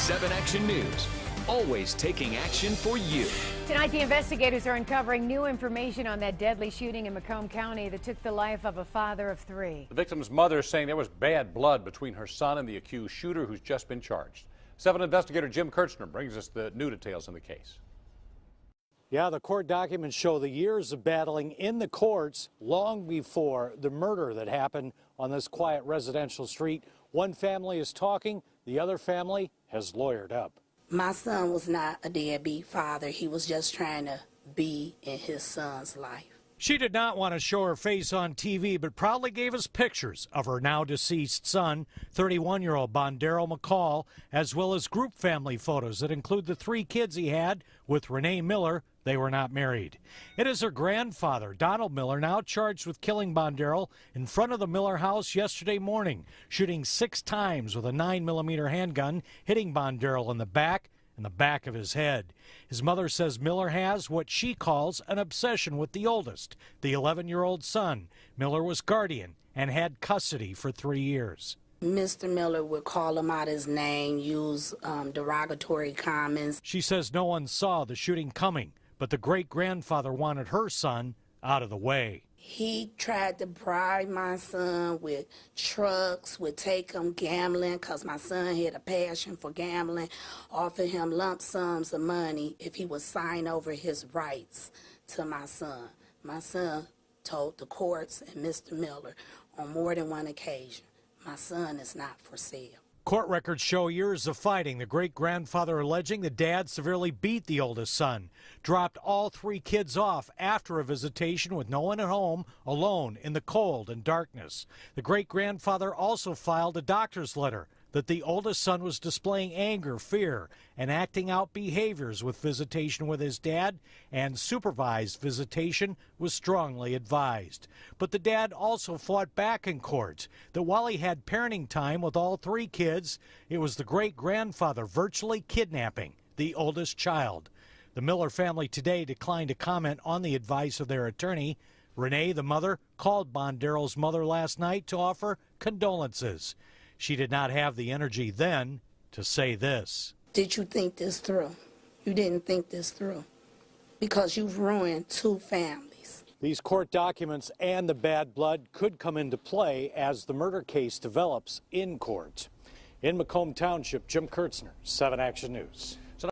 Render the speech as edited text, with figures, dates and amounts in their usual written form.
7 Action News, always taking action for you. Tonight, the investigators are uncovering new information on that deadly shooting in Macomb County that took the life of a father of 3. The victim's mother is saying there was bad blood between her son and the accused shooter, who's just been charged. 7 investigator Jim Kirchner brings us the new details in the case. Yeah, the court documents show the years of battling in the courts long before the murder that happened on this quiet residential street. One family is talking, the other family has lawyered up. My son was not a deadbeat father. He was just trying to be in his son's life. She did not want to show her face on TV, but proudly gave us pictures of her now deceased son, 31-year-old Bondero McCall, as well as group family photos that include the 3 kids he had with Renee Miller. They were not married. It is her grandfather, Donald Miller, now charged with killing Bondero in front of the Miller house yesterday morning, shooting 6 times with a 9mm handgun, hitting Bondero in the back and the back of his head. His mother says Miller has what she calls an obsession with the oldest, the 11-year-old son. Miller was guardian and had custody for 3 years. Mr. Miller would call him out his name, use derogatory comments. She says no one saw the shooting coming, but the great-grandfather wanted her son out of the way. He tried to bribe my son with trucks, would take him gambling because my son had a passion for gambling, offered him lump sums of money if he would sign over his rights to my son. My son told the courts and Mr. Miller on more than one occasion, my son is not for sale. Court records show years of fighting, the great-grandfather alleging the dad severely beat the oldest son, dropped all 3 kids off after a visitation with no one at home, alone in the cold and darkness. The great-grandfather also filed a doctor's letter that the oldest son was displaying anger, fear, and acting out behaviors with visitation with his dad, and supervised visitation was strongly advised. But the dad also fought back in court that while he had parenting time with all 3 kids, it was the great-grandfather virtually kidnapping the oldest child. The Miller family today declined to comment on the advice of their attorney. Renee, the mother, called Bondero's mother last night to offer condolences. She did not have the energy then to say this. Did you think this through? You didn't think this through because you've ruined 2 families. These court documents and the bad blood could come into play as the murder case develops in court. In Macomb Township, Jim Kirchner, 7 Action News.